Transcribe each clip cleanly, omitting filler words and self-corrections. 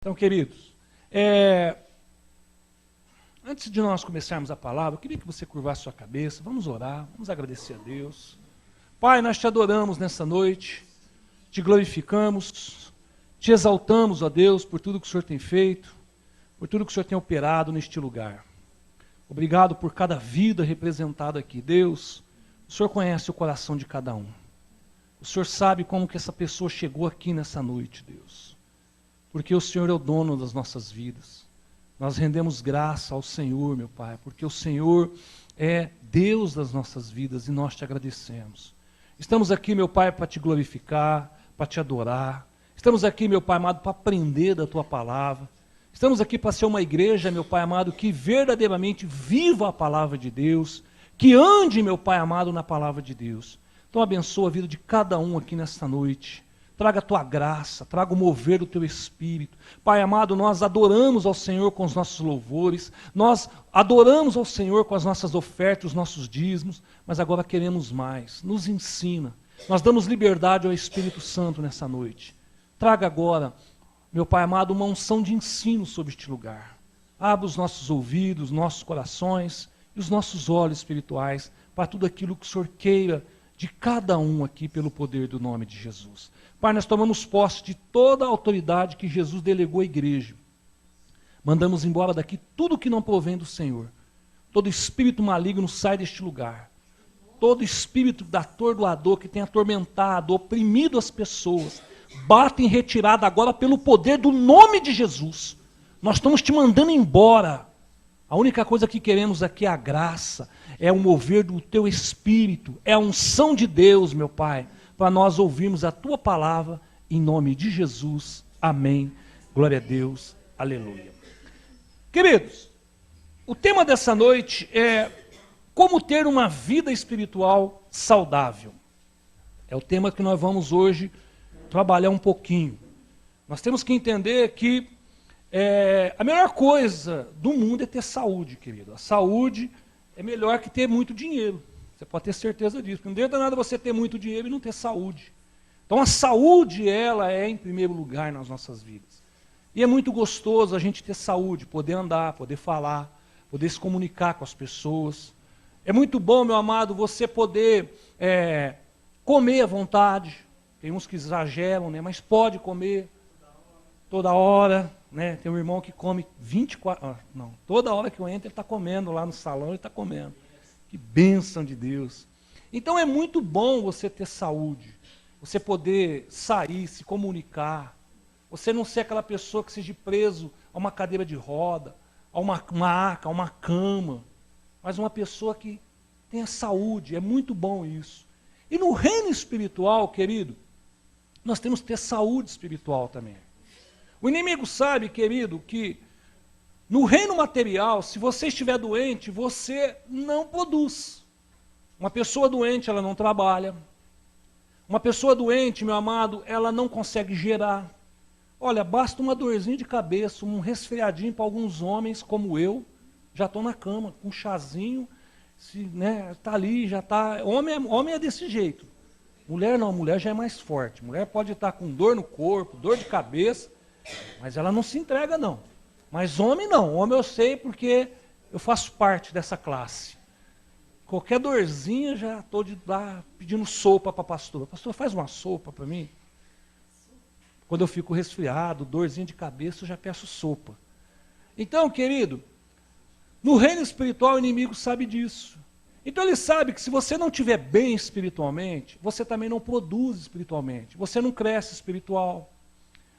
Então, queridos, antes de nós começarmos a palavra, eu queria que você curvasse sua cabeça, vamos orar, vamos agradecer a Deus. Pai, nós te adoramos nessa noite, te glorificamos, te exaltamos, ó Deus, por tudo que o Senhor tem feito, por tudo que o Senhor tem operado neste lugar. Obrigado por cada vida representada aqui. Deus, o Senhor conhece o coração de cada um. O Senhor sabe como que essa pessoa chegou aqui nessa noite, Deus. Porque o Senhor é o dono das nossas vidas. Nós rendemos graça ao Senhor, meu Pai, porque o Senhor é Deus das nossas vidas e nós te agradecemos. Estamos aqui, meu Pai, para te glorificar, para te adorar. Estamos aqui, meu Pai amado, para aprender da tua palavra. Estamos aqui para ser uma igreja, meu Pai amado, que verdadeiramente viva a palavra de Deus, que ande, meu Pai amado, na palavra de Deus. Então abençoa a vida de cada um aqui nesta noite. Traga a tua graça, traga o mover do teu Espírito. Pai amado, nós adoramos ao Senhor com os nossos louvores, nós adoramos ao Senhor com as nossas ofertas, os nossos dízimos, mas agora queremos mais. Nos ensina. Nós damos liberdade ao Espírito Santo nessa noite. Traga agora, meu Pai amado, uma unção de ensino sobre este lugar. Abra os nossos ouvidos, nossos corações e os nossos olhos espirituais para tudo aquilo que o Senhor queira de cada um aqui pelo poder do nome de Jesus. Pai, nós tomamos posse de toda a autoridade que Jesus delegou à igreja. Mandamos embora daqui tudo que não provém do Senhor. Todo espírito maligno sai deste lugar. Todo espírito atordoador que tem atormentado, oprimido as pessoas, bate em retirada agora pelo poder do nome de Jesus. Nós estamos te mandando embora. A única coisa que queremos aqui é a graça, é o mover do teu Espírito, é a unção de Deus, meu Pai, para nós ouvirmos a tua palavra, em nome de Jesus. Amém. Glória a Deus. Aleluia. Queridos, o tema dessa noite é como ter uma vida espiritual saudável. É o tema que nós vamos hoje trabalhar um pouquinho. Nós temos que entender que a melhor coisa do mundo é ter saúde, querido. A saúde é melhor que ter muito dinheiro. Você pode ter certeza disso. Porque não adianta nada você ter muito dinheiro e não ter saúde. Então a saúde, ela é em primeiro lugar nas nossas vidas. E é muito gostoso a gente ter saúde, poder andar, poder falar, poder se comunicar com as pessoas. É muito bom, meu amado, você poder comer à vontade. Tem uns que exageram, né? Mas pode comer toda hora. Né? Tem um irmão que come 24... toda hora que eu entro ele está comendo lá no salão, ele está comendo. Que bênção de Deus. Então é muito bom você ter saúde, você poder sair, se comunicar, você não ser aquela pessoa que seja preso a uma cadeira de roda, a uma maca, a uma cama, mas uma pessoa que tenha saúde, é muito bom isso. E no reino espiritual, querido, nós temos que ter saúde espiritual também. O inimigo sabe, querido, que no reino material, se você estiver doente, você não produz. Uma pessoa doente, ela não trabalha. Uma pessoa doente, meu amado, ela não consegue gerar. Olha, basta uma dorzinha de cabeça, um resfriadinho para alguns homens como eu, já estou na cama, com um chazinho, tá ali, já está... Homem é desse jeito. Mulher não, mulher já é mais forte. Mulher pode estar com dor no corpo, dor de cabeça, mas ela não se entrega não. Mas homem não, homem eu sei porque eu faço parte dessa classe. Qualquer dorzinha já estou pedindo sopa para a pastora. Pastor, faz uma sopa para mim. Quando eu fico resfriado, dorzinha de cabeça, eu já peço sopa. Então, querido, no reino espiritual o inimigo sabe disso. Então ele sabe que se você não estiver bem espiritualmente, você também não produz espiritualmente. Você não cresce espiritual.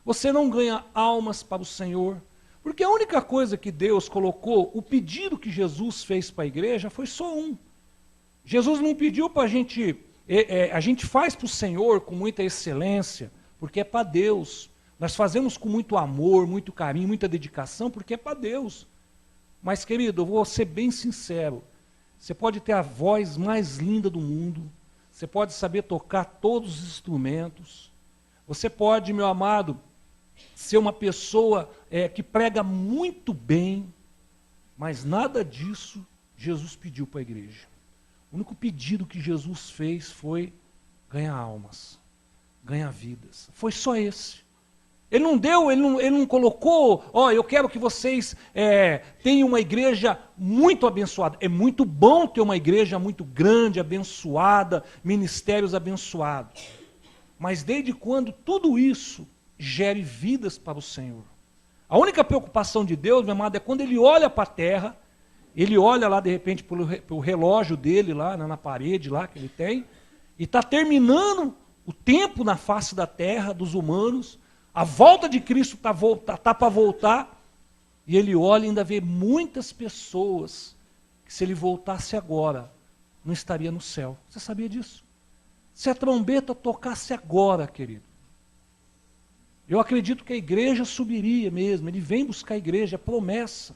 Você não ganha almas para o Senhor. Porque a única coisa que Deus colocou, o pedido que Jesus fez para a igreja foi só um. Jesus não pediu para a gente faz para o Senhor com muita excelência, porque é para Deus. Nós fazemos com muito amor, muito carinho, muita dedicação, porque é para Deus. Mas, querido, eu vou ser bem sincero, você pode ter a voz mais linda do mundo, você pode saber tocar todos os instrumentos, você pode, meu amado, ser uma pessoa que prega muito bem, mas nada disso Jesus pediu para a igreja. O único pedido que Jesus fez foi ganhar almas, ganhar vidas. Foi só esse. Ele não deu, ele não colocou, eu quero que vocês tenham uma igreja muito abençoada. É muito bom ter uma igreja muito grande, abençoada, ministérios abençoados. Mas desde quando tudo isso gere vidas para o Senhor? A única preocupação de Deus, meu amado, é quando Ele olha para a terra, Ele olha lá de repente pelo relógio dele, lá na parede lá que Ele tem, e está terminando o tempo na face da terra, dos humanos, a volta de Cristo está para voltar, e Ele olha e ainda vê muitas pessoas que se Ele voltasse agora, não estaria no céu. Você sabia disso? Se a trombeta tocasse agora, querido, eu acredito que a igreja subiria mesmo. Ele vem buscar a igreja, é promessa.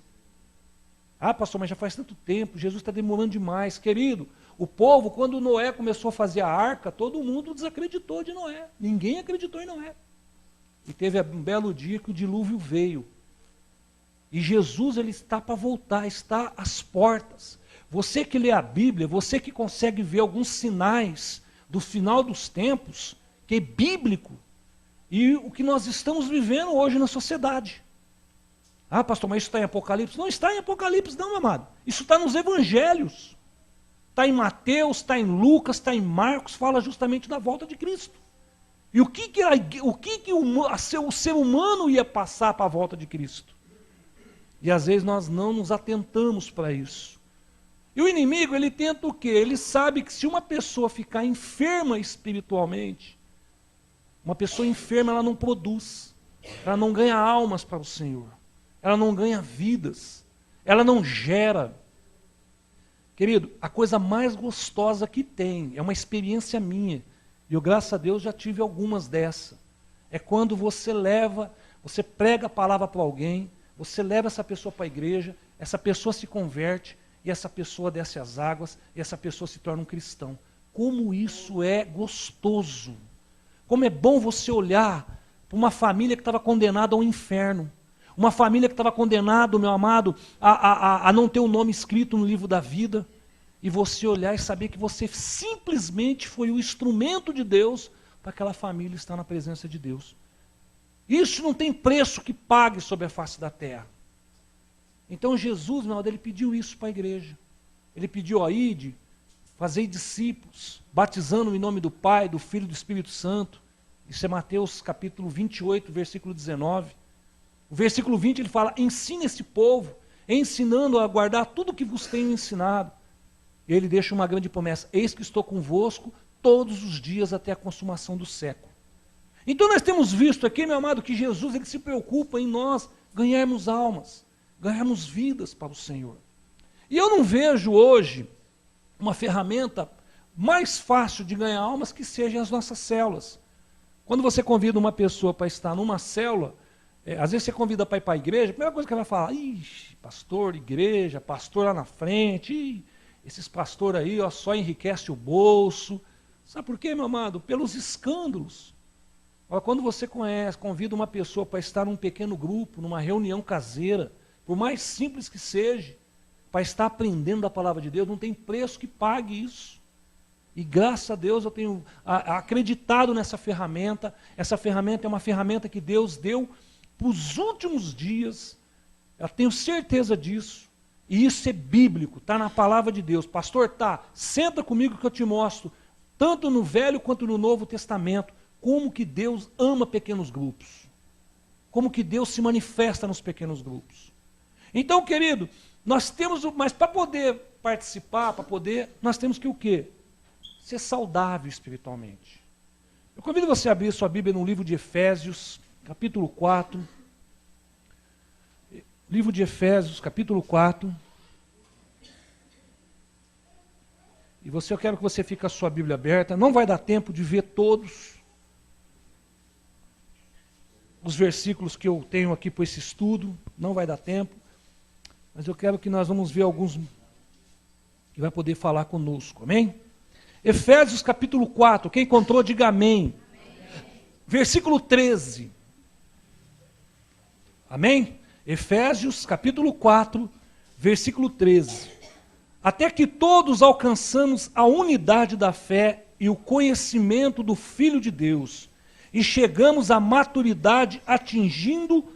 Ah, pastor, mas já faz tanto tempo, Jesus está demorando demais. Querido, o povo, quando Noé começou a fazer a arca, todo mundo desacreditou de Noé. Ninguém acreditou em Noé. E teve um belo dia que o dilúvio veio. E Jesus, ele está para voltar, está às portas. Você que lê a Bíblia, você que consegue ver alguns sinais do final dos tempos, que é bíblico, e o que nós estamos vivendo hoje na sociedade. Ah, pastor, mas isso está em Apocalipse? Não está em Apocalipse não, meu amado. Isso está nos evangelhos. Está em Mateus, está em Lucas, está em Marcos, fala justamente da volta de Cristo. E o que o ser humano ia passar para a volta de Cristo? E às vezes nós não nos atentamos para isso. E o inimigo, ele tenta o quê? Ele sabe que se uma pessoa ficar enferma espiritualmente, uma pessoa enferma, ela não produz, ela não ganha almas para o Senhor, ela não ganha vidas, ela não gera. Querido, a coisa mais gostosa que tem, é uma experiência minha, e eu, graças a Deus, já tive algumas dessas. É quando você prega a palavra para alguém, você leva essa pessoa para a igreja, essa pessoa se converte, e essa pessoa desce as águas, e essa pessoa se torna um cristão. Como isso é gostoso. Como é bom você olhar para uma família que estava condenada ao inferno. Uma família que estava condenada, meu amado, a não ter o nome escrito no livro da vida. E você olhar e saber que você simplesmente foi o instrumento de Deus para aquela família estar na presença de Deus. Isso não tem preço que pague sobre a face da terra. Então Jesus, meu amado, ele pediu isso para a igreja. Ele pediu a ide, fazei discípulos, batizando em nome do Pai, do Filho e do Espírito Santo. Isso é Mateus capítulo 28, versículo 19. O versículo 20 ele fala, ensina esse povo, ensinando a guardar tudo o que vos tenho ensinado. Ele deixa uma grande promessa, eis que estou convosco todos os dias até a consumação do século. Então nós temos visto aqui, meu amado, que Jesus ele se preocupa em nós ganharmos almas, ganharmos vidas para o Senhor. E eu não vejo hoje uma ferramenta mais fácil de ganhar almas que sejam as nossas células. Quando você convida uma pessoa para estar numa célula, às vezes você convida para ir para a igreja, a primeira coisa que ela vai falar, ixi, pastor, igreja, pastor lá na frente, esses pastores aí só enriquece o bolso. Sabe por quê, meu amado? Pelos escândalos. Olha, quando você convida uma pessoa para estar num pequeno grupo, numa reunião caseira, por mais simples que seja, para estar aprendendo da palavra de Deus, não tem preço que pague isso. E graças a Deus eu tenho acreditado nessa ferramenta. Essa ferramenta é uma ferramenta que Deus deu para os últimos dias. Eu tenho certeza disso. E isso é bíblico, está na palavra de Deus. Pastor, senta comigo que eu te mostro, tanto no Velho quanto no Novo Testamento, como que Deus ama pequenos grupos. Como que Deus se manifesta nos pequenos grupos. Então, querido, nós temos, mas para poder participar, nós temos que o quê? Ser saudável espiritualmente. Eu convido você a abrir sua Bíblia no livro de Efésios, capítulo 4. Livro de Efésios, capítulo 4. E eu quero que você fique com a sua Bíblia aberta. Não vai dar tempo de ver todos os versículos que eu tenho aqui para esse estudo. Não vai dar tempo. Mas eu quero que nós vamos ver alguns que vai poder falar conosco. Amém? Efésios capítulo 4. Quem encontrou, diga amém. Versículo 13. Amém? Efésios capítulo 4, versículo 13. Até que todos alcançamos a unidade da fé e o conhecimento do Filho de Deus, e chegamos à maturidade atingindo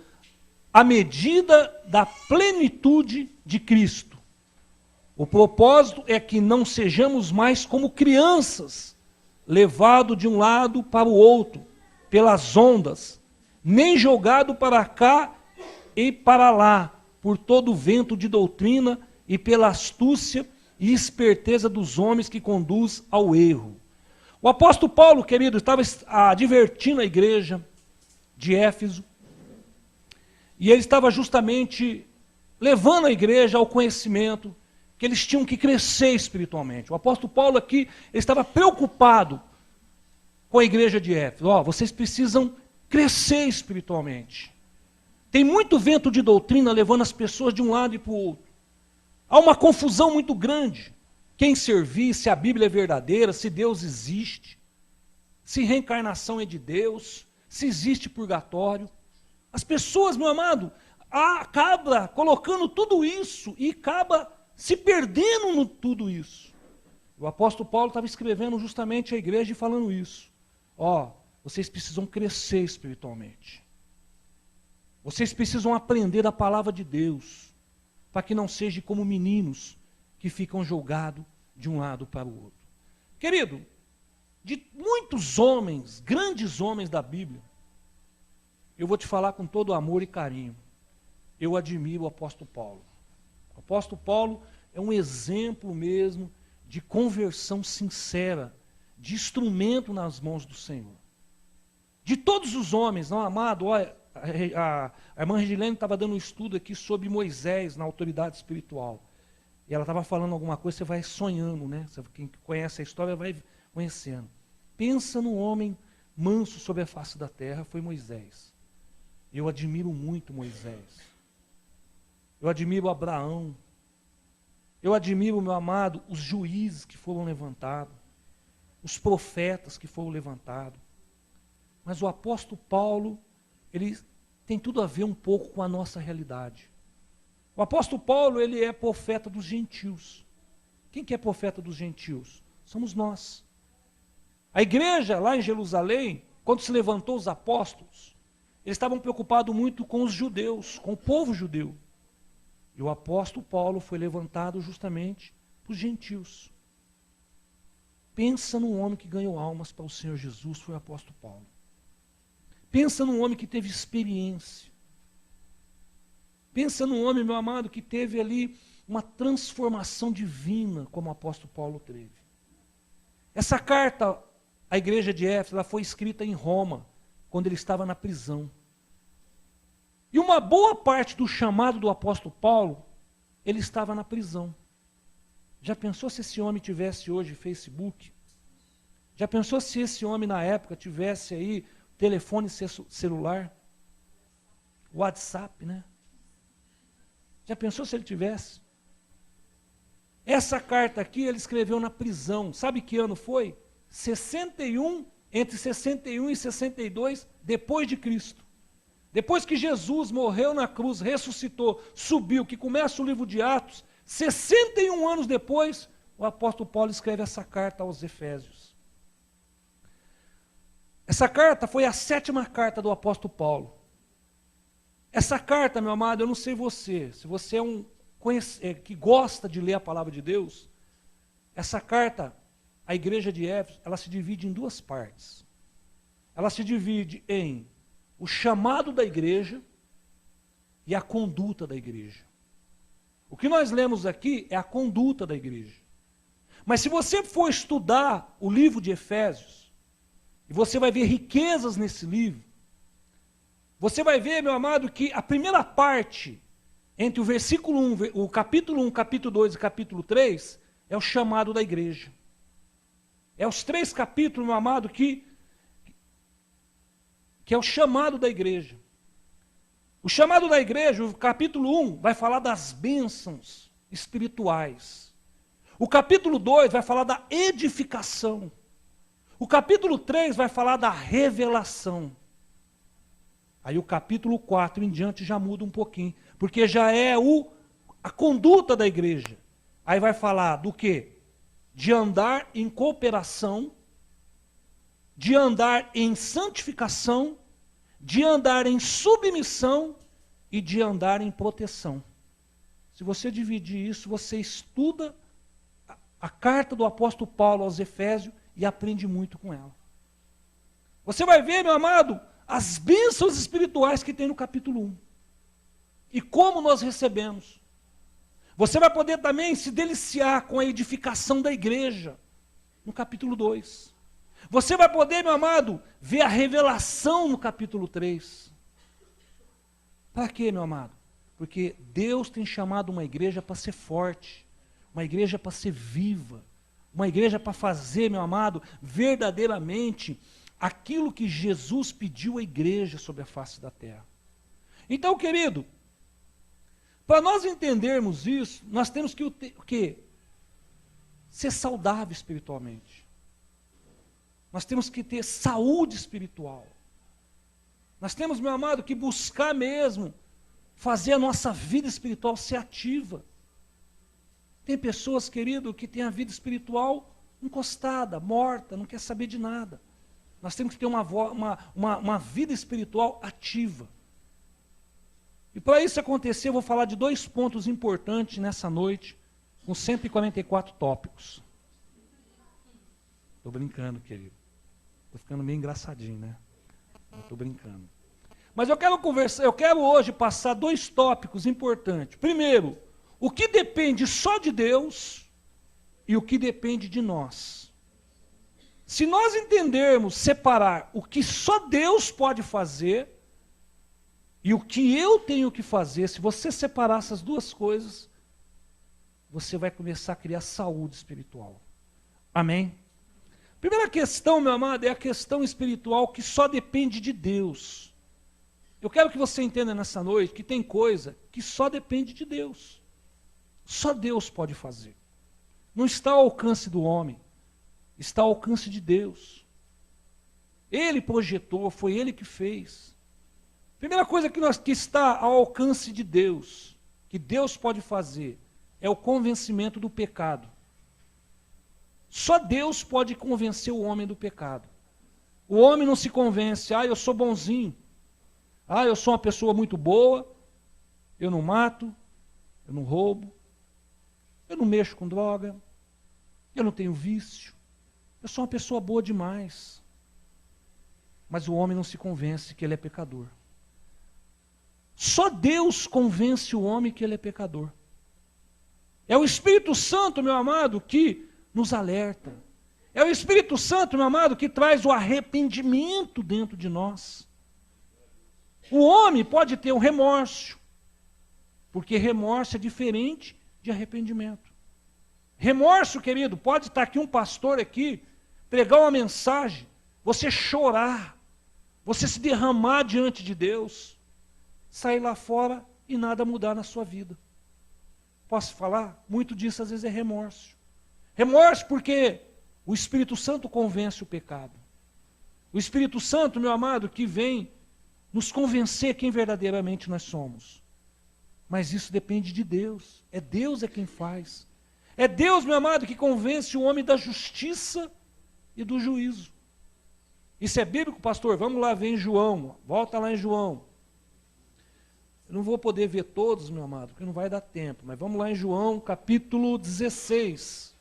a medida da plenitude de Cristo. O propósito é que não sejamos mais como crianças, levados de um lado para o outro, pelas ondas, nem jogado para cá e para lá, por todo o vento de doutrina e pela astúcia e esperteza dos homens que conduz ao erro. O apóstolo Paulo, querido, estava advertindo a igreja de Éfeso, e ele estava justamente levando a igreja ao conhecimento que eles tinham que crescer espiritualmente. O apóstolo Paulo aqui, ele estava preocupado com a igreja de Éfeso. Vocês precisam crescer espiritualmente. Tem muito vento de doutrina levando as pessoas de um lado e para o outro. Há uma confusão muito grande. Quem servir, se a Bíblia é verdadeira, se Deus existe, se reencarnação é de Deus, se existe purgatório. As pessoas, meu amado, acabam colocando tudo isso e acaba se perdendo no tudo isso. O apóstolo Paulo estava escrevendo justamente à igreja e falando isso. Vocês precisam crescer espiritualmente. Vocês precisam aprender a palavra de Deus, para que não sejam como meninos que ficam jogados de um lado para o outro. Querido, de muitos homens, grandes homens da Bíblia, eu vou te falar com todo amor e carinho, eu admiro o apóstolo Paulo. O apóstolo Paulo é um exemplo mesmo de conversão sincera, de instrumento nas mãos do Senhor. De todos os homens, não amado, olha, a irmã Regilene estava dando um estudo aqui sobre Moisés na autoridade espiritual. E ela estava falando alguma coisa, você vai sonhando, né? Quem conhece a história vai conhecendo. Pensa num homem manso sobre a face da terra, foi Moisés. Eu admiro muito Moisés. Eu admiro Abraão. Eu admiro, meu amado, os juízes que foram levantados, os profetas que foram levantados. Mas o apóstolo Paulo, ele tem tudo a ver um pouco com a nossa realidade. O apóstolo Paulo, ele é profeta dos gentios. Quem que é profeta dos gentios? Somos nós. A igreja lá em Jerusalém, quando se levantou os apóstolos, eles estavam preocupados muito com os judeus, com o povo judeu. E o apóstolo Paulo foi levantado justamente para os gentios. Pensa num homem que ganhou almas para o Senhor Jesus, foi o apóstolo Paulo. Pensa num homem que teve experiência. Pensa num homem, meu amado, que teve ali uma transformação divina, como o apóstolo Paulo teve. Essa carta à igreja de Éfeso, ela foi escrita em Roma, quando ele estava na prisão. E uma boa parte do chamado do apóstolo Paulo, ele estava na prisão. Já pensou se esse homem tivesse hoje Facebook? Já pensou se esse homem na época tivesse aí telefone celular? WhatsApp, né? Já pensou se ele tivesse? Essa carta aqui ele escreveu na prisão. Sabe que ano foi? 61, entre 61 e 62 depois de Cristo. Depois que Jesus morreu na cruz, ressuscitou, subiu, que começa o livro de Atos, 61 anos depois, o apóstolo Paulo escreve essa carta aos Efésios. Essa carta foi a 7ª carta do apóstolo Paulo. Essa carta, meu amado, eu não sei você, se você é que gosta de ler a palavra de Deus, essa carta, a igreja de Éfeso, ela se divide em 2 partes. Ela se divide em o chamado da igreja e a conduta da igreja. O que nós lemos aqui é a conduta da igreja. Mas se você for estudar o livro de Efésios, e você vai ver riquezas nesse livro, você vai ver, meu amado, que a primeira parte, entre o versículo 1, o capítulo 1, capítulo 2 e capítulo 3, é o chamado da igreja. É os 3 capítulos, meu amado, que é o chamado da igreja. O chamado da igreja, o capítulo 1, vai falar das bênçãos espirituais. O capítulo 2 vai falar da edificação. O capítulo 3 vai falar da revelação. Aí o capítulo 4 em diante já muda um pouquinho, porque já é a conduta da igreja. Aí vai falar do quê? De andar em cooperação de andar em santificação, de andar em submissão e de andar em proteção. Se você dividir isso, você estuda a carta do apóstolo Paulo aos Efésios e aprende muito com ela. Você vai ver, meu amado, as bênçãos espirituais que tem no capítulo 1. E como nós recebemos. Você vai poder também se deliciar com a edificação da igreja, no capítulo 2. Você vai poder, meu amado, ver a revelação no capítulo 3. Para quê, meu amado? Porque Deus tem chamado uma igreja para ser forte, uma igreja para ser viva, uma igreja para fazer, meu amado, verdadeiramente aquilo que Jesus pediu à igreja sobre a face da terra. Então, querido, para nós entendermos isso, nós temos que o quê? Ser saudável espiritualmente. Nós temos que ter saúde espiritual. Nós temos, meu amado, que buscar mesmo fazer a nossa vida espiritual ser ativa. Tem pessoas, querido, que têm a vida espiritual encostada, morta, não quer saber de nada. Nós temos que ter uma vida espiritual ativa. E para isso acontecer, eu vou falar de 2 pontos importantes nessa noite, com 144 tópicos. Estou brincando, querido. Estou ficando meio engraçadinho, né? Estou brincando. Mas eu quero hoje passar 2 tópicos importantes. Primeiro, o que depende só de Deus e o que depende de nós. Se nós entendermos separar o que só Deus pode fazer e o que eu tenho que fazer, se você separar essas 2 coisas, você vai começar a criar saúde espiritual. Amém? Primeira questão, meu amado, é a questão espiritual que só depende de Deus. Eu quero que você entenda nessa noite que tem coisa que só depende de Deus. Só Deus pode fazer. Não está ao alcance do homem, está ao alcance de Deus. Ele projetou, foi Ele que fez. Primeira coisa que está ao alcance de Deus, que Deus pode fazer, é o convencimento do pecado. Só Deus pode convencer o homem do pecado. O homem não se convence, eu sou bonzinho, eu sou uma pessoa muito boa, eu não mato, eu não roubo, eu não mexo com droga, eu não tenho vício, eu sou uma pessoa boa demais. Mas o homem não se convence que ele é pecador. Só Deus convence o homem que ele é pecador. É o Espírito Santo, meu amado, que nos alerta. É o Espírito Santo, meu amado, que traz o arrependimento dentro de nós. O homem pode ter um remorso, porque remorso é diferente de arrependimento. Remorso, querido, pode estar aqui um pastor aqui, pregar uma mensagem, você chorar, você se derramar diante de Deus, sair lá fora e nada mudar na sua vida. Posso falar? Muito disso às vezes é remorso. Remorso porque o Espírito Santo convence o pecado. O Espírito Santo, meu amado, que vem nos convencer quem verdadeiramente nós somos. Mas isso depende de Deus. Deus é quem faz. É Deus, meu amado, que convence o homem da justiça e do juízo. Isso é bíblico, pastor? Vamos lá ver em João. Volta lá em João. Eu não vou poder ver todos, meu amado, porque não vai dar tempo. Mas vamos lá em João, capítulo 16.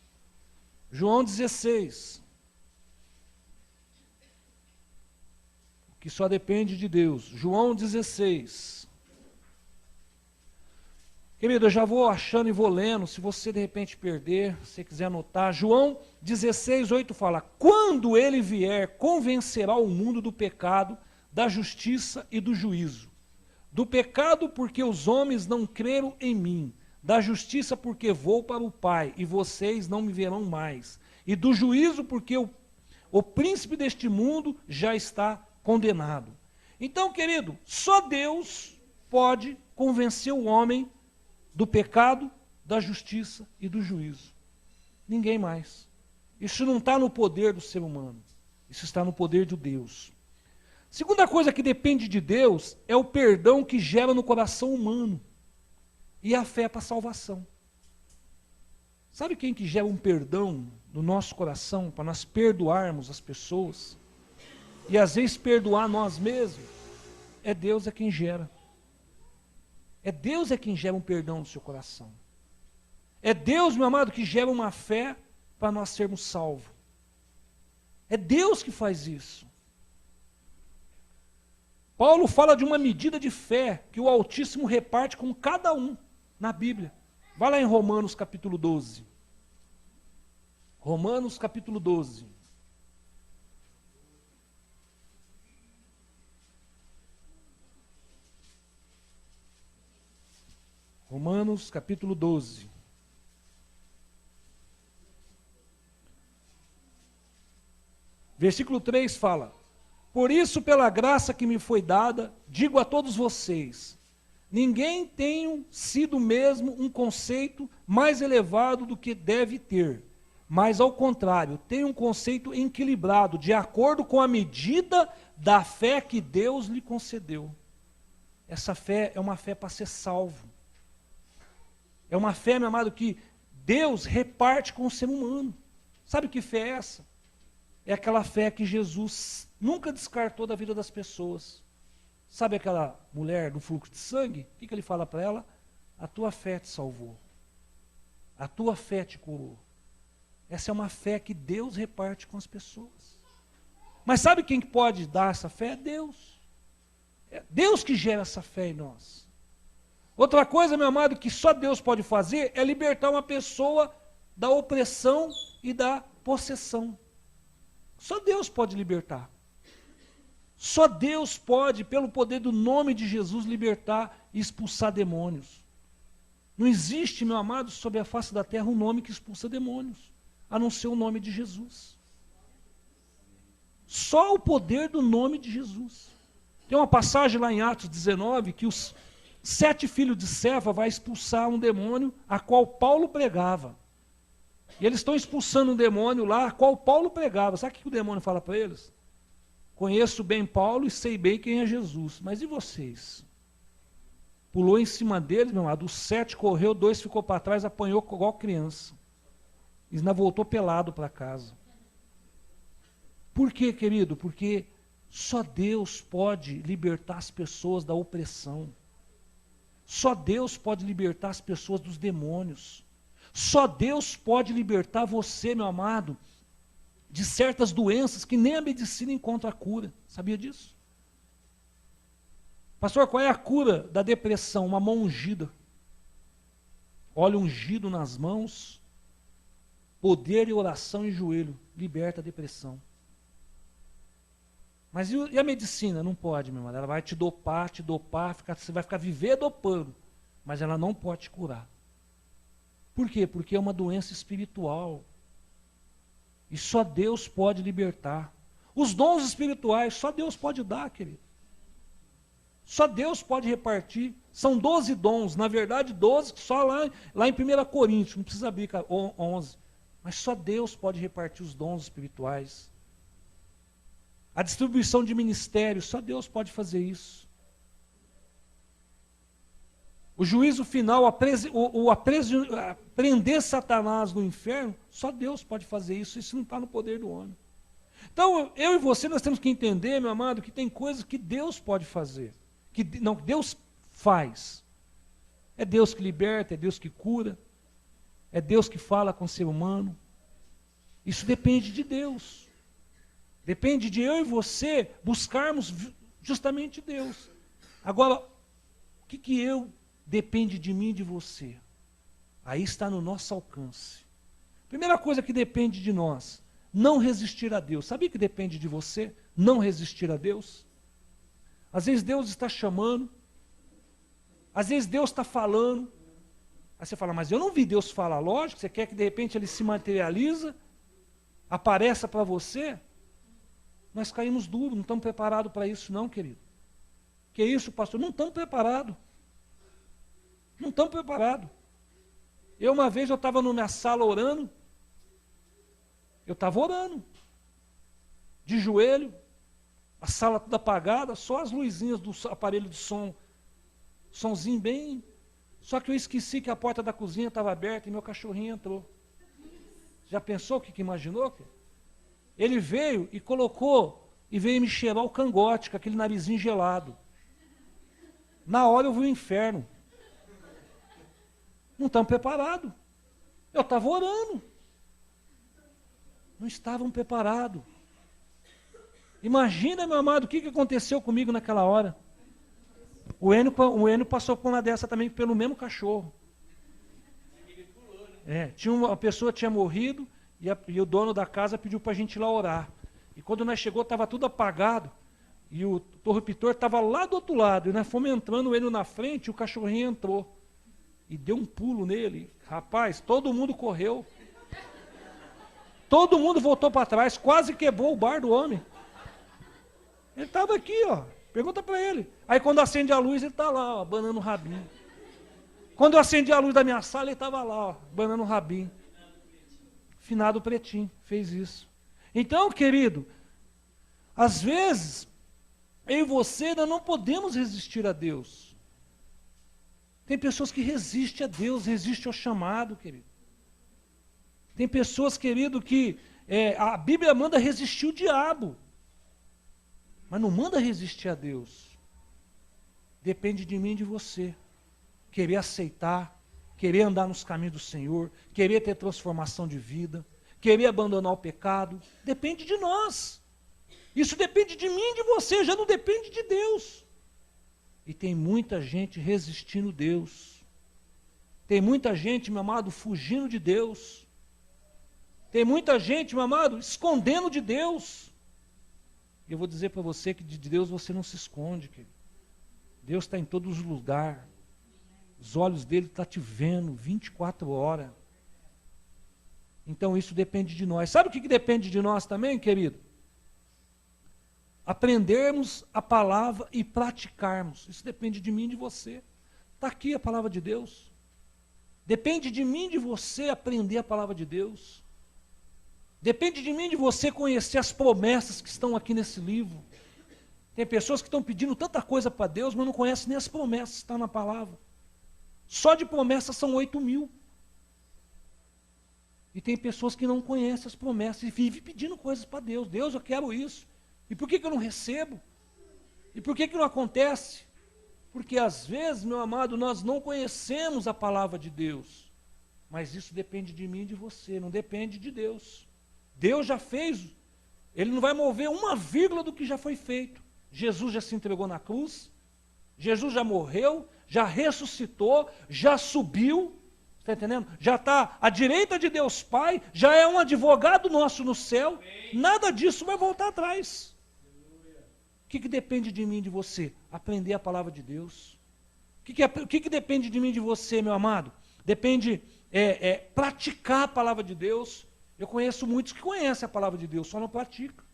João 16. Que só depende de Deus. João 16. Querido, eu já vou achando e vou lendo. Se você de repente perder, se você quiser anotar. João 16, 8 fala: quando ele vier, convencerá o mundo do pecado, da justiça e do juízo. Do pecado, porque os homens não creram em mim. Da justiça, porque vou para o Pai, e vocês não me verão mais. E do juízo, porque o príncipe deste mundo já está condenado. Então, querido, só Deus pode convencer o homem do pecado, da justiça e do juízo. Ninguém mais. Isso não está no poder do ser humano. Isso está no poder de Deus. Segunda coisa que depende de Deus é o perdão que gera no coração humano e a fé para a salvação. Sabe quem que gera um perdão no nosso coração para nós perdoarmos as pessoas? e às vezes perdoar nós mesmos, é Deus quem gera. É Deus quem gera um perdão no seu coração. É Deus, meu amado, que gera uma fé para nós sermos salvos. É Deus que faz isso. Paulo fala de uma medida de fé que o Altíssimo reparte com cada um na Bíblia. Vai lá em Romanos capítulo 12. Romanos capítulo 12. Romanos capítulo 12. Versículo 3 fala: por isso, pela graça que me foi dada, digo a todos vocês, ninguém tem sido mesmo um conceito mais elevado do que deve ter, mas ao contrário, tem um conceito equilibrado, de acordo com a medida da fé que Deus lhe concedeu. Essa fé é uma fé para ser salvo. É uma fé, meu amado, que Deus reparte com o ser humano. Sabe que fé é essa? É aquela fé que Jesus nunca descartou da vida das pessoas. Sabe aquela mulher do fluxo de sangue? O que ele fala para ela? A tua fé te salvou. A tua fé te curou. Essa é uma fé que Deus reparte com as pessoas. Mas sabe quem pode dar essa fé? É Deus. É Deus que gera essa fé em nós. Outra coisa, meu amado, que só Deus pode fazer é libertar uma pessoa da opressão e da possessão. Só Deus pode libertar. Só Deus pode, pelo poder do nome de Jesus, libertar e expulsar demônios. Não existe, meu amado, sobre a face da terra um nome que expulsa demônios, a não ser o nome de Jesus. Só o poder do nome de Jesus. Tem uma passagem lá em Atos 19 que os 7 filhos de Cefa vai expulsar um demônio a qual Paulo pregava. E eles estão expulsando um demônio lá a qual Paulo pregava. Sabe o que o demônio fala para eles? Conheço bem Paulo e sei bem quem é Jesus. Mas e vocês? Pulou em cima deles, meu amado. Os 7 correu, 2 ficou para trás, apanhou igual criança. E ainda voltou pelado para casa. Por quê, querido? Porque só Deus pode libertar as pessoas da opressão. Só Deus pode libertar as pessoas dos demônios. Só Deus pode libertar você, meu amado, de certas doenças que nem a medicina encontra a cura. Sabia disso? Pastor, qual é a cura da depressão? Uma mão ungida. Óleo ungido nas mãos, poder e oração em joelho, liberta a depressão. Mas e a medicina? Não pode, meu irmão. Ela vai te dopar, você vai ficar viver dopando, mas ela não pode te curar. Por quê? Porque é uma doença espiritual. E só Deus pode libertar. Os dons espirituais, só Deus pode dar, querido. Só Deus pode repartir. São 12 dons, na verdade 12, só lá em 1 Coríntios, não precisa abrir 11. Mas só Deus pode repartir os dons espirituais. A distribuição de ministérios, só Deus pode fazer isso. O juízo final, prender Satanás no inferno, só Deus pode fazer isso. Isso não está no poder do homem. Então, eu e você, nós temos que entender, meu amado, que tem coisas que Deus pode fazer. Que Deus faz. É Deus que liberta, é Deus que cura, é Deus que fala com o ser humano. Isso depende de Deus. Depende de eu e você buscarmos justamente Deus. Agora, o que eu depende de mim e de você? Aí está no nosso alcance. Primeira coisa que depende de nós, não resistir a Deus. Sabia que depende de você não resistir a Deus? Às vezes Deus está chamando, às vezes Deus está falando. Aí você fala, mas eu não vi Deus falar. Lógico, você quer que de repente Ele se materializa, apareça para você. Nós caímos duro, não estamos preparados para isso não, querido. Que isso, pastor? Não estamos preparados. Não estamos preparados. Uma vez eu estava na minha sala orando. Eu estava orando. De joelho. A sala toda apagada, só as luzinhas do aparelho de som. Somzinho bem. Só que eu esqueci que a porta da cozinha estava aberta e meu cachorrinho entrou. Já pensou o que imaginou? Ele veio e colocou e veio me cheirar o cangote, com aquele narizinho gelado. Na hora eu vi o inferno. Não estamos preparados. Eu estava orando. Não estavam preparados. Imagina, meu amado, o que aconteceu comigo naquela hora. O Enio passou por uma dessa também pelo mesmo cachorro. Uma pessoa tinha morrido e o dono da casa pediu para a gente ir lá orar. E quando nós chegou, estava tudo apagado. E o torrepitor estava lá do outro lado. E nós fomos entrando, o Enio na frente, e o cachorrinho entrou. E deu um pulo nele. Rapaz, todo mundo correu. Todo mundo voltou para trás, quase quebrou o bar do homem. Ele estava aqui, ó. Pergunta para ele. Aí quando acende a luz, ele está lá, ó, abanando o rabinho. Quando eu acendi a luz da minha sala, ele estava lá, ó, abanando o rabinho. Finado Pretinho fez isso. Então, querido, às vezes, eu e você ainda não podemos resistir a Deus. Tem pessoas que resistem a Deus, resistem ao chamado, querido. Tem pessoas, querido, que a Bíblia manda resistir o diabo. Mas não manda resistir a Deus. Depende de mim e de você. Querer aceitar, querer andar nos caminhos do Senhor, querer ter transformação de vida, querer abandonar o pecado. Depende de nós. Isso depende de mim e de você, já não depende de Deus. E tem muita gente resistindo a Deus. Tem muita gente, meu amado, fugindo de Deus. Tem muita gente, meu amado, escondendo de Deus. E eu vou dizer para você que de Deus você não se esconde, querido. Deus está em todos os lugares. Os olhos dele estão te vendo 24 horas. Então isso depende de nós. Sabe o que depende de nós também, querido? Aprendermos a palavra e praticarmos. Isso depende de mim e de você. Está aqui a palavra de Deus. Depende de mim e de você aprender a palavra de Deus. Depende de mim e de você conhecer as promessas que estão aqui nesse livro. Tem pessoas que estão pedindo tanta coisa para Deus, mas não conhecem nem as promessas que estão na palavra. Só de promessas são 8.000. E tem pessoas que não conhecem as promessas e vivem pedindo coisas para Deus. Deus, eu quero isso. E por que eu não recebo? E por que não acontece? Porque às vezes, meu amado, nós não conhecemos a palavra de Deus. Mas isso depende de mim e de você, não depende de Deus. Deus já fez, Ele não vai mover uma vírgula do que já foi feito. Jesus já se entregou na cruz, Jesus já morreu, já ressuscitou, já subiu, está entendendo? Já está à direita de Deus Pai, já é um advogado nosso no céu, nada disso vai voltar atrás. O que depende de mim e de você? Aprender a palavra de Deus. O que depende de mim e de você, meu amado? Depende praticar a palavra de Deus. Eu conheço muitos que conhecem a palavra de Deus, só não praticam.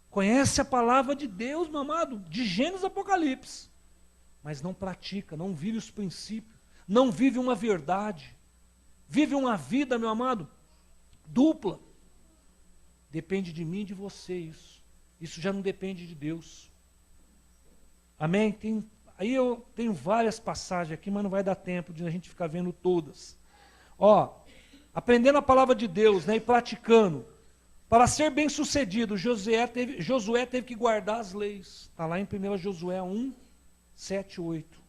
Conhece a palavra de Deus, meu amado, de Gênesis a Apocalipse, mas não pratica, não vive os princípios, não vive uma verdade, vive uma vida, meu amado, dupla. Depende de mim e de você isso. Isso já não depende de Deus. Amém? Aí eu tenho várias passagens aqui, mas não vai dar tempo de a gente ficar vendo todas. Aprendendo a palavra de Deus, né, e praticando. Para ser bem sucedido, Josué teve que guardar as leis. Está lá em 1 Josué 1, 7, 8.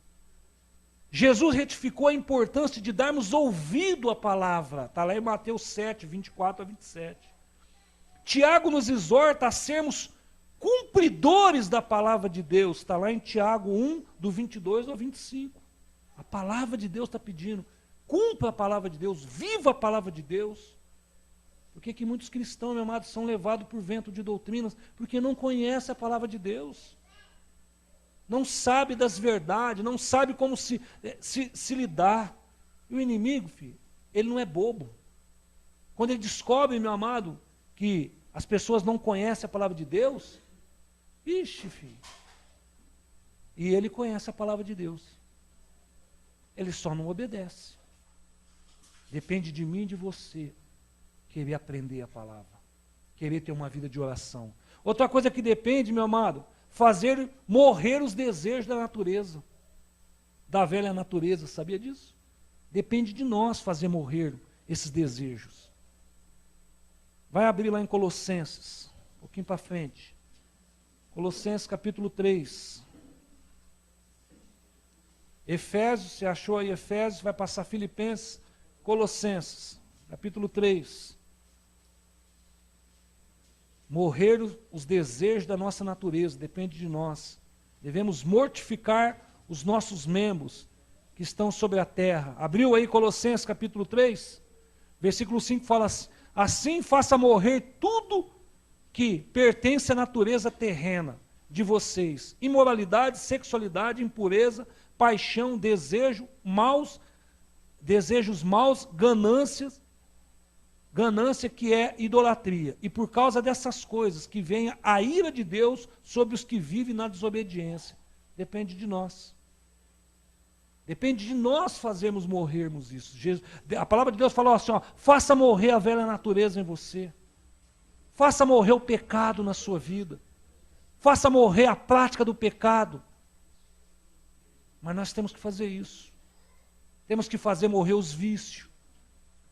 Jesus retificou a importância de darmos ouvido à palavra. Está lá em Mateus 7, 24 a 27. Tiago nos exorta a sermos cumpridores da palavra de Deus. Está lá em Tiago 1, do 22 ao 25. A palavra de Deus está pedindo. Cumpra a palavra de Deus, viva a palavra de Deus. Por que muitos cristãos, meu amado, são levados por vento de doutrinas? Porque não conhecem a palavra de Deus. Não sabe das verdades, não sabe como se lidar. E o inimigo, filho, ele não é bobo. Quando ele descobre, meu amado, que as pessoas não conhecem a palavra de Deus, ixi, filho. E ele conhece a palavra de Deus. Ele só não obedece. Depende de mim e de você querer aprender a palavra, querer ter uma vida de oração. Outra coisa que depende, meu amado, fazer morrer os desejos da natureza, da velha natureza, sabia disso? Depende de nós fazer morrer esses desejos. Vai abrir lá em Colossenses, pouquinho para frente. Colossenses capítulo 3. Efésios, você achou aí Efésios, vai passar Filipenses, Colossenses, capítulo 3. Morrer os desejos da nossa natureza, depende de nós. Devemos mortificar os nossos membros que estão sobre a terra. Abriu aí Colossenses capítulo 3, versículo 5 fala assim: assim faça morrer tudo que pertence à natureza terrena de vocês: imoralidade, sexualidade, impureza, paixão, desejos maus, ganância que é idolatria. E por causa dessas coisas que vem a ira de Deus sobre os que vivem na desobediência. Depende de nós. Depende de nós fazermos morrermos isso. A palavra de Deus falou assim, ó, faça morrer a velha natureza em você. Faça morrer o pecado na sua vida. Faça morrer a prática do pecado. Mas nós temos que fazer isso. Temos que fazer morrer os vícios.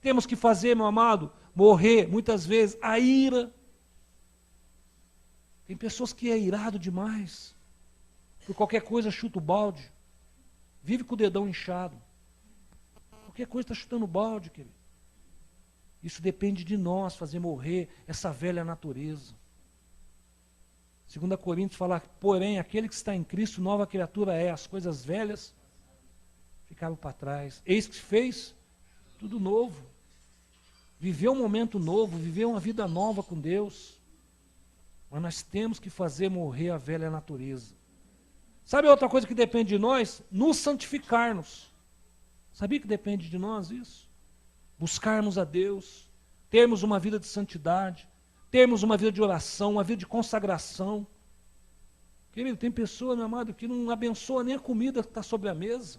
Temos que fazer, meu amado, morrer, muitas vezes, a ira. Tem pessoas que é irado demais. Por qualquer coisa chuta o balde. Vive com o dedão inchado. Qualquer coisa está chutando o balde, querido. Isso depende de nós, fazer morrer essa velha natureza. 2 Coríntios fala, porém, aquele que está em Cristo, nova criatura é, as coisas velhas ficaram para trás. Eis que fez tudo novo. Viveu um momento novo, viveu uma vida nova com Deus. Mas nós temos que fazer morrer a velha natureza. Sabe outra coisa que depende de nós? Nos santificar-nos. Sabia que depende de nós isso? Buscarmos a Deus, termos uma vida de santidade, termos uma vida de oração, uma vida de consagração. Querido, tem pessoa, meu amado, que não abençoa nem a comida que está sobre a mesa.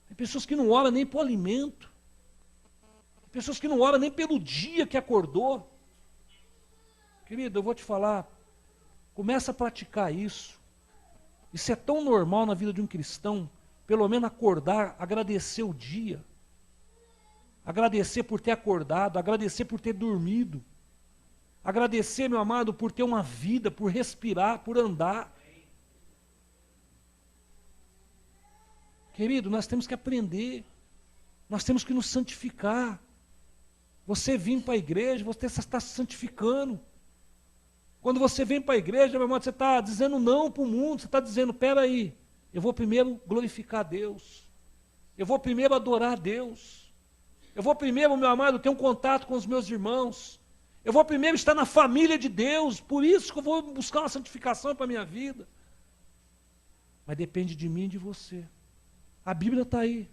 Tem pessoas que não oram nem por alimento. Tem pessoas que não oram nem pelo dia que acordou. Querido, eu vou te falar, começa a praticar isso. Isso é tão normal na vida de um cristão, pelo menos acordar, agradecer o dia. Agradecer por ter acordado, agradecer por ter dormido. Agradecer, meu amado, por ter uma vida, por respirar, por andar. Querido, nós temos que aprender. Nós temos que nos santificar. Você vir para a igreja, você está se santificando. Quando você vem para a igreja, meu irmão, você está dizendo não para o mundo, você está dizendo, espera aí, eu vou primeiro glorificar a Deus. Eu vou primeiro adorar a Deus. Eu vou primeiro, meu amado, ter um contato com os meus irmãos. Eu vou primeiro estar na família de Deus, por isso que eu vou buscar uma santificação para a minha vida. Mas depende de mim e de você. A Bíblia está aí.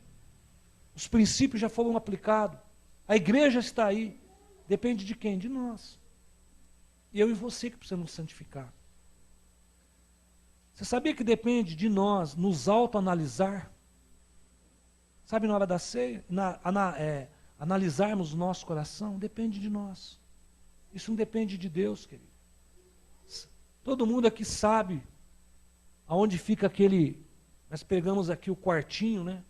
Os princípios já foram aplicados. A igreja está aí. Depende de quem? De nós. Eu e você que precisamos nos santificar. Você sabia que depende de nós nos autoanalisar? Sabe, na hora da ceia, analisarmos o nosso coração? Depende de nós. Isso não depende de Deus, querido. Todo mundo aqui sabe aonde fica aquele... Nós pegamos aqui o quartinho, né?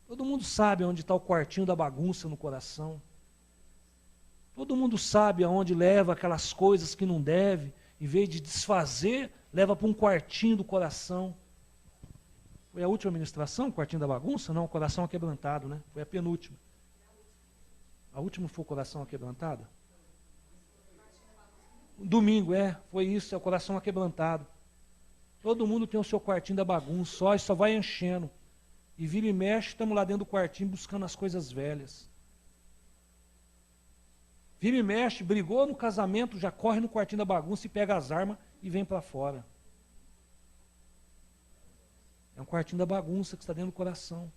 Todo mundo sabe onde está o quartinho da bagunça no coração. Todo mundo sabe aonde leva aquelas coisas que não deve, em vez de desfazer, leva para um quartinho do coração. Foi a última ministração, o quartinho da bagunça? Não, o coração aquebrantado, né? Foi a penúltima. A última foi o coração aquebrantado? Domingo, foi isso, é o coração aquebrantado. Todo mundo tem o seu quartinho da bagunça, só vai enchendo. E vira e mexe, estamos lá dentro do quartinho buscando as coisas velhas. Vira e mexe, brigou no casamento, já corre no quartinho da bagunça e pega as armas e vem para fora. É um quartinho da bagunça que está dentro do coração.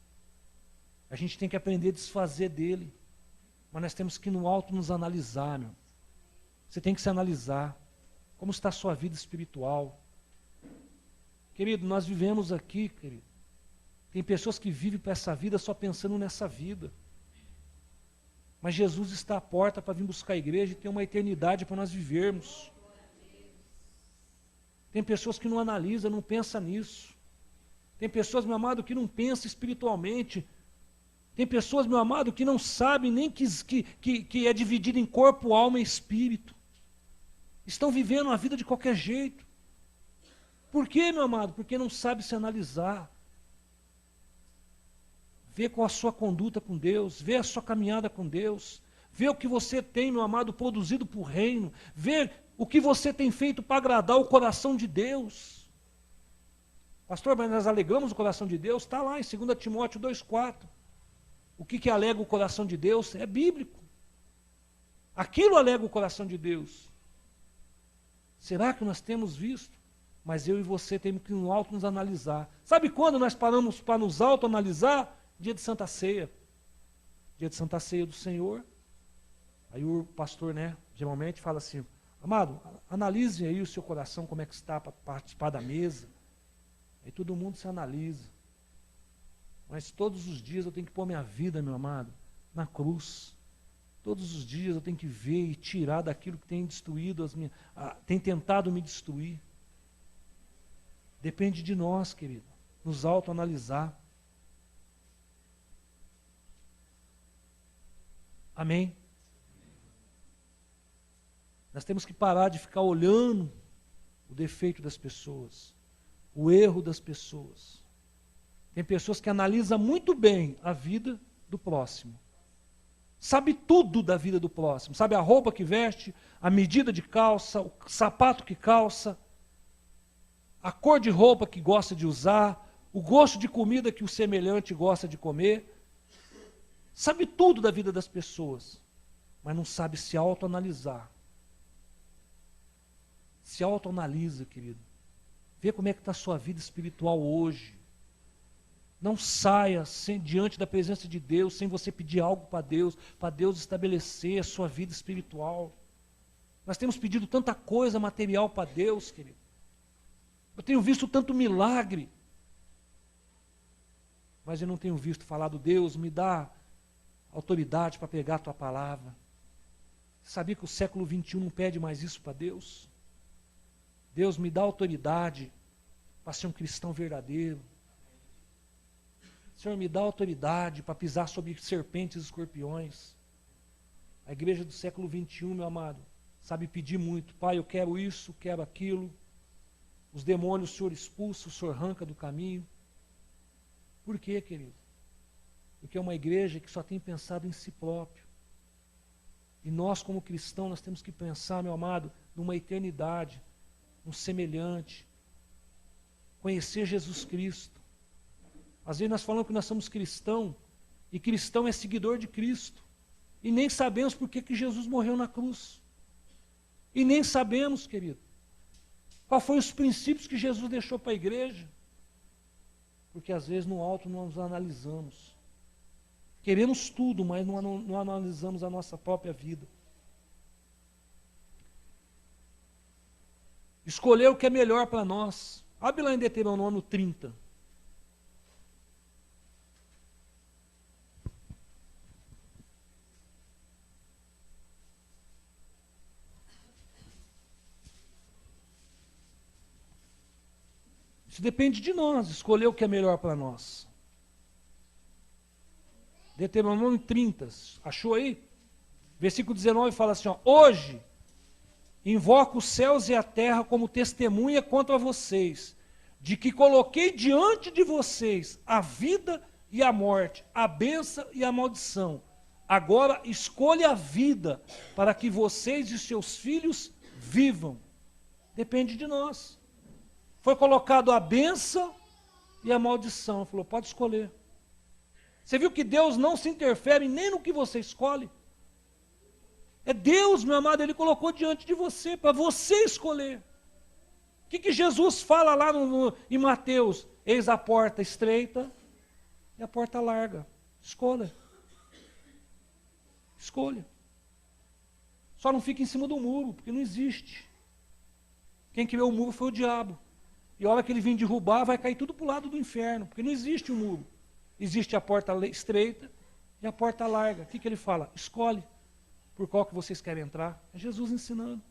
A gente tem que aprender a desfazer dele. Mas nós temos que no alto nos analisar, meu. Você tem que se analisar. Como está a sua vida espiritual? Querido, nós vivemos aqui, querido. Tem pessoas que vivem para essa vida só pensando nessa vida. Mas Jesus está à porta para vir buscar a igreja e ter uma eternidade para nós vivermos. Tem pessoas que não analisam, não pensam nisso. Tem pessoas, meu amado, que não pensam espiritualmente. Tem pessoas, meu amado, que não sabem nem que é dividido em corpo, alma e espírito. Estão vivendo a vida de qualquer jeito. Por quê, meu amado? Porque não sabe se analisar. Ver qual a sua conduta com Deus, ver a sua caminhada com Deus, ver o que você tem, meu amado, produzido para o reino, ver o que você tem feito para agradar o coração de Deus. Pastor, mas nós alegramos o coração de Deus? Está lá em 2 Timóteo 2,4. O que alega o coração de Deus? É bíblico. Aquilo alega o coração de Deus. Será que nós temos visto? Mas eu e você temos que no alto nos analisar. Sabe quando nós paramos para nos autoanalisar? Dia de Santa Ceia. Dia de Santa Ceia do Senhor. Aí o pastor, geralmente fala assim, amado, analise aí o seu coração, como é que está para participar da mesa. Aí todo mundo se analisa. Mas todos os dias eu tenho que pôr minha vida, meu amado, na cruz. Todos os dias eu tenho que ver e tirar daquilo que tem destruído, tem tentado me destruir. Depende de nós, querido, nos autoanalisar. Amém? Nós temos que parar de ficar olhando o defeito das pessoas, o erro das pessoas. Tem pessoas que analisam muito bem a vida do próximo. Sabe tudo da vida do próximo. Sabe a roupa que veste, a medida de calça, o sapato que calça, a cor de roupa que gosta de usar, o gosto de comida que o semelhante gosta de comer. Sabe tudo da vida das pessoas, mas não sabe se autoanalisar. Se autoanalisa, querido. Vê como é que está a sua vida espiritual hoje. Não saia diante da presença de Deus sem você pedir algo para Deus estabelecer a sua vida espiritual. Nós temos pedido tanta coisa material para Deus, querido. Eu tenho visto tanto milagre, mas eu não tenho visto falado, Deus, me dá autoridade para pregar a tua palavra. Você sabia que o século 21 não pede mais isso para Deus? Deus, me dá autoridade para ser um cristão verdadeiro. Senhor, me dá autoridade para pisar sobre serpentes e escorpiões. A igreja do século 21, meu amado, sabe pedir muito. Pai, eu quero isso, quero aquilo. Os demônios o Senhor expulsa, o Senhor arranca do caminho. Por quê, querido? Porque é uma igreja que só tem pensado em si próprio. E nós, como cristãos, nós temos que pensar, meu amado, numa eternidade, num semelhante. Conhecer Jesus Cristo. Às vezes nós falamos que nós somos cristãos, e cristão é seguidor de Cristo. E nem sabemos por que Jesus morreu na cruz. E nem sabemos, querido, qual foi os princípios que Jesus deixou para a igreja. Porque às vezes no alto nós nos analisamos. Queremos tudo, mas não analisamos a nossa própria vida. Escolher o que é melhor para nós. Abre lá em Deuteronômio 30. Isso depende de nós, escolher o que é melhor para nós. Deuteronômio 30, achou aí? Versículo 19 fala assim, hoje invoco os céus e a terra como testemunha contra vocês, de que coloquei diante de vocês a vida e a morte, a bênção e a maldição. Agora escolha a vida para que vocês e seus filhos vivam. Depende de nós. Foi colocado a bênção e a maldição. Ele falou, pode escolher. Você viu que Deus não se interfere nem no que você escolhe? É Deus, meu amado, Ele colocou diante de você, para você escolher. O que Jesus fala lá em Mateus? Eis a porta estreita e a porta larga. Escolha. Escolha. Só não fique em cima do muro, porque não existe. Quem criou o muro foi o diabo. E a hora que ele vir derrubar, vai cair tudo para o lado do inferno, porque não existe um muro. Existe a porta estreita e a porta larga. O que ele fala? Escolhe por qual que vocês querem entrar. É Jesus ensinando.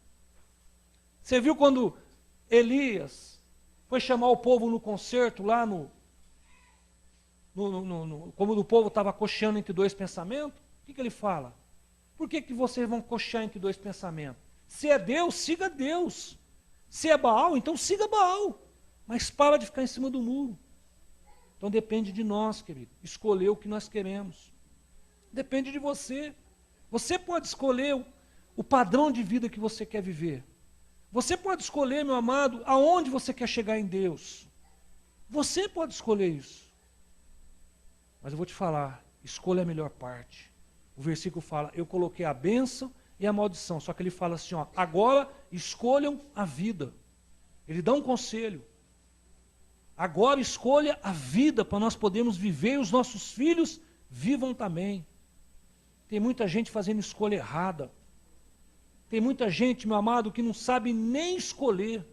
Você viu quando Elias foi chamar o povo no concerto, lá como o povo estava cocheando entre dois pensamentos? O que ele fala? Por que vocês vão cochear entre dois pensamentos? Se é Deus, siga Deus. Se é Baal, então siga Baal. Mas para de ficar em cima do muro. Então depende de nós, querido, escolher o que nós queremos. Depende de você. Você pode escolher o padrão de vida que você quer viver. Você pode escolher, meu amado, aonde você quer chegar em Deus. Você pode escolher isso. Mas eu vou te falar, escolha a melhor parte. O versículo fala, eu coloquei a bênção e a maldição. Só que ele fala assim, ó, agora escolham a vida. Ele dá um conselho. Agora escolha a vida para nós podermos viver e os nossos filhos vivam também. Tem muita gente fazendo escolha errada. Tem muita gente, meu amado, que não sabe nem escolher.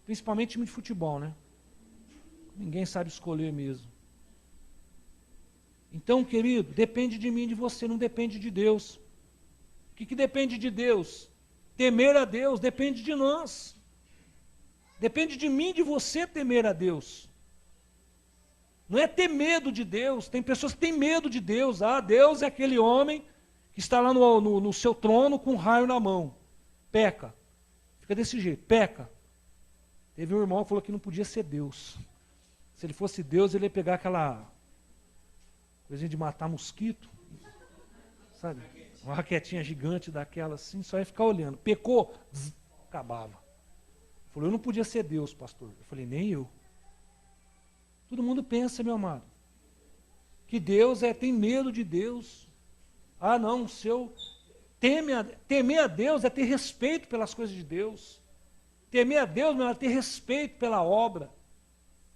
Principalmente time de futebol, né? Ninguém sabe escolher mesmo. Então, querido, depende de mim e de você, não depende de Deus. O que depende de Deus? Temer a Deus, depende de nós. Depende de mim e de você temer a Deus. Não é ter medo de Deus. Tem pessoas que têm medo de Deus. Ah, Deus é aquele homem que está lá no seu trono com um raio na mão. Peca. Fica desse jeito, peca. Teve um irmão que falou que não podia ser Deus. Se ele fosse Deus, ele ia pegar aquela coisinha de matar mosquito. Sabe? Uma raquetinha gigante daquela assim, só ia ficar olhando. Pecou, acabava. Falou, eu não podia ser Deus, pastor. Eu falei, nem eu. Todo mundo pensa, meu amado, que Deus tem medo de Deus. Ah, não, temer a Deus é ter respeito pelas coisas de Deus. Temer a Deus, meu, é ter respeito pela obra.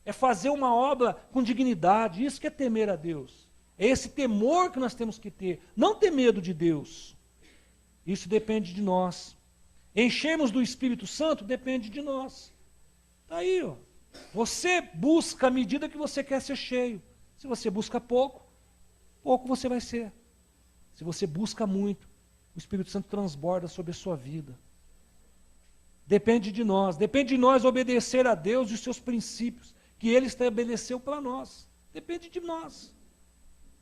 É fazer uma obra com dignidade. Isso que é temer a Deus. É esse temor que nós temos que ter. Não ter medo de Deus. Isso depende de nós. Enchemos do Espírito Santo, depende de nós. Está aí, ó. Você busca à medida que você quer ser cheio. Se você busca pouco, pouco você vai ser. Se você busca muito, o Espírito Santo transborda sobre a sua vida. Depende de nós obedecer a Deus e os seus princípios, que Ele estabeleceu para nós. Depende de nós.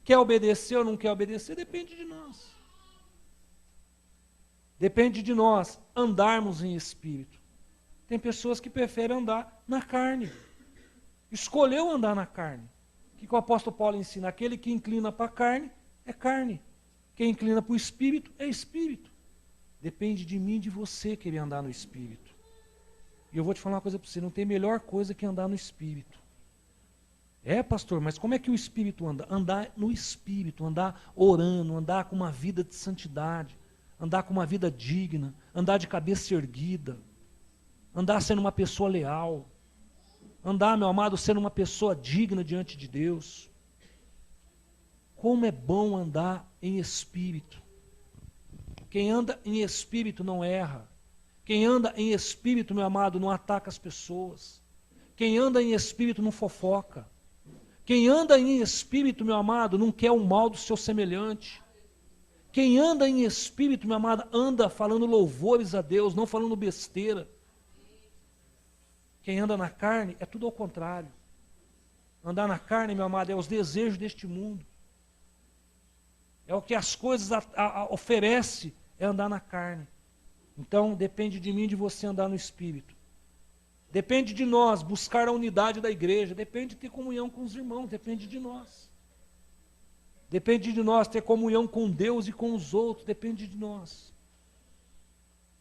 Quer obedecer ou não quer obedecer, depende de nós. Depende de nós andarmos em espírito. Tem pessoas que preferem andar na carne. Escolheu andar na carne. O que o apóstolo Paulo ensina? Aquele que inclina para a carne, é carne. Quem inclina para o espírito, é espírito. Depende de mim e de você querer andar no espírito. E eu vou te falar uma coisa para você, não tem melhor coisa que andar no espírito. É, pastor, mas como é que o espírito anda? Andar no espírito, andar orando, andar com uma vida de santidade, andar com uma vida digna, andar de cabeça erguida, andar sendo uma pessoa leal, andar, meu amado, sendo uma pessoa digna diante de Deus. Como é bom andar em espírito. Quem anda em espírito não erra. Quem anda em espírito, meu amado, não ataca as pessoas. Quem anda em espírito não fofoca. Quem anda em espírito, meu amado, não quer o mal do seu semelhante. Quem anda em espírito, meu amado, anda falando louvores a Deus, não falando besteira. Quem anda na carne é tudo ao contrário. Andar na carne, meu amado, é os desejos deste mundo. É o que as coisas oferecem, é andar na carne. Então, depende de mim e de você andar no espírito. Depende de nós buscar a unidade da igreja. Depende de ter comunhão com os irmãos. Depende de nós. Depende de nós ter comunhão com Deus e com os outros. Depende de nós.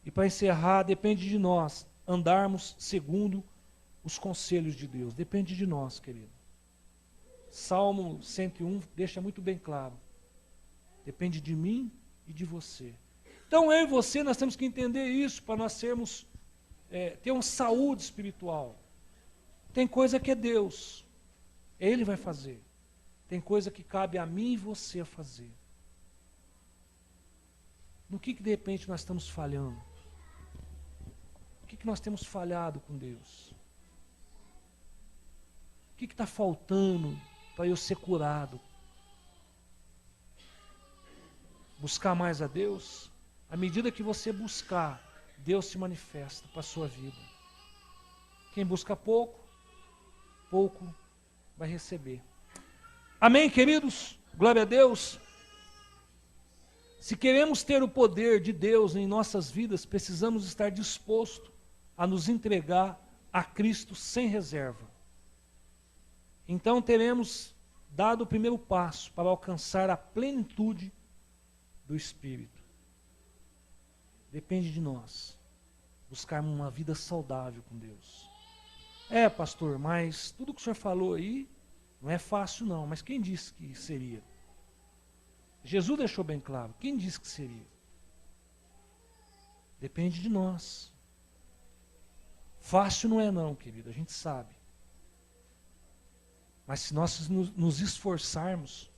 E para encerrar, depende de nós andarmos segundo os conselhos de Deus. Depende de nós, querido. Salmo 101 deixa muito bem claro. Depende de mim e de você. Então eu e você, nós temos que entender isso para nós sermos, ter uma saúde espiritual. Tem coisa que é Deus. Ele vai fazer. Tem coisa que cabe a mim e você a fazer. No que de repente nós estamos falhando? O que nós temos falhado com Deus? O que está faltando para eu ser curado? Buscar mais a Deus? À medida que você buscar, Deus se manifesta para a sua vida. Quem busca pouco, pouco vai receber. Amém, queridos? Glória a Deus. Se queremos ter o poder de Deus em nossas vidas, precisamos estar disposto a nos entregar a Cristo sem reserva. Então teremos dado o primeiro passo para alcançar a plenitude do Espírito. Depende de nós buscarmos uma vida saudável com Deus. Pastor, mas tudo que o senhor falou aí não é fácil não, mas quem disse que seria? Jesus deixou bem claro, quem disse que seria? Depende de nós. Fácil não é não, querido, a gente sabe. Mas se nós nos esforçarmos,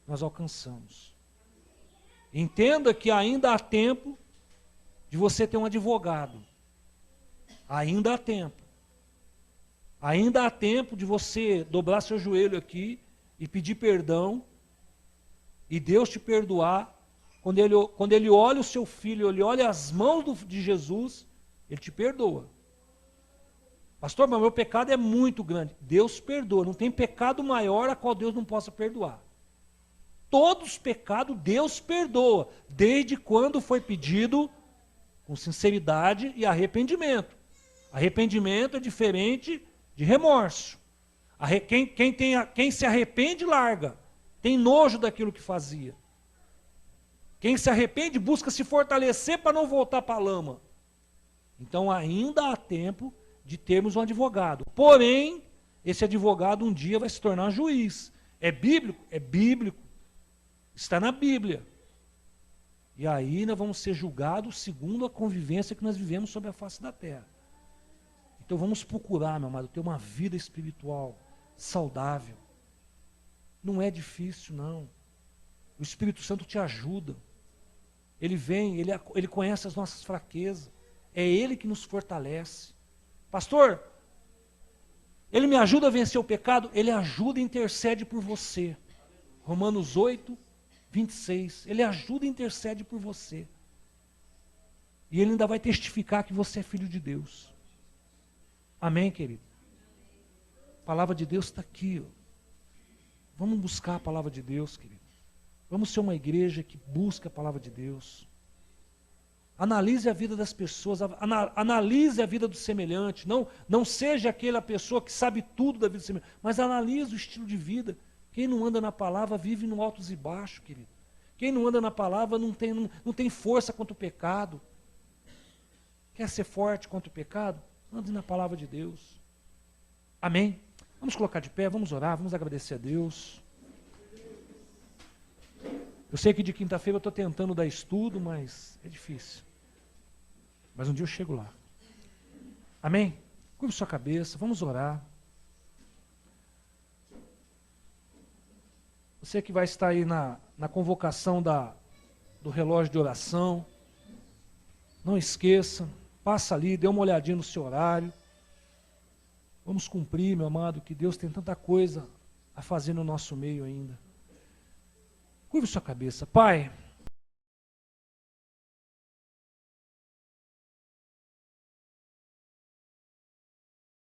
nós alcançamos. Entenda que ainda há tempo de você ter um advogado. Ainda há tempo. Ainda há tempo de você dobrar seu joelho aqui e pedir perdão e Deus te perdoar. Quando ele olha o seu filho, ele olha as mãos de Jesus, ele te perdoa. Pastor, mas meu pecado é muito grande. Deus perdoa. Não tem pecado maior a qual Deus não possa perdoar. Todos os pecados Deus perdoa, desde quando foi pedido com sinceridade e arrependimento. Arrependimento é diferente de remorso. Quem se arrepende, larga. Tem nojo daquilo que fazia. Quem se arrepende busca se fortalecer para não voltar para a lama. Então ainda há tempo de termos um advogado. Porém, esse advogado um dia vai se tornar juiz. É bíblico? É bíblico. Está na Bíblia. E aí nós vamos ser julgados segundo a convivência que nós vivemos sobre a face da terra. Então vamos procurar, meu amado, ter uma vida espiritual saudável. Não é difícil, não. O Espírito Santo te ajuda. Ele vem, ele conhece as nossas fraquezas. É Ele que nos fortalece. Pastor, Ele me ajuda a vencer o pecado? Ele ajuda e intercede por você. Romanos 8, 26. Ele ajuda e intercede por você. E Ele ainda vai testificar que você é filho de Deus. Amém, querido? A palavra de Deus está aqui. Ó. Vamos buscar a palavra de Deus, querido. Vamos ser uma igreja que busca a palavra de Deus. Analise a vida das pessoas, analise a vida do semelhante. Não seja aquela pessoa que sabe tudo da vida do semelhante, mas analise o estilo de vida. Quem não anda na palavra vive no altos e baixos, querido. Quem não anda na palavra não tem força contra o pecado. Quer ser forte contra o pecado? Ande na palavra de Deus. Amém? Vamos colocar de pé, vamos orar, vamos agradecer a Deus. Eu sei que de quinta-feira eu estou tentando dar estudo, mas é difícil. Mas um dia eu chego lá. Amém? Curva sua cabeça, vamos orar. Você que vai estar aí na convocação do relógio de oração, não esqueça, passa ali, dê uma olhadinha no seu horário. Vamos cumprir, meu amado, que Deus tem tanta coisa a fazer no nosso meio ainda. Curve sua cabeça. Pai,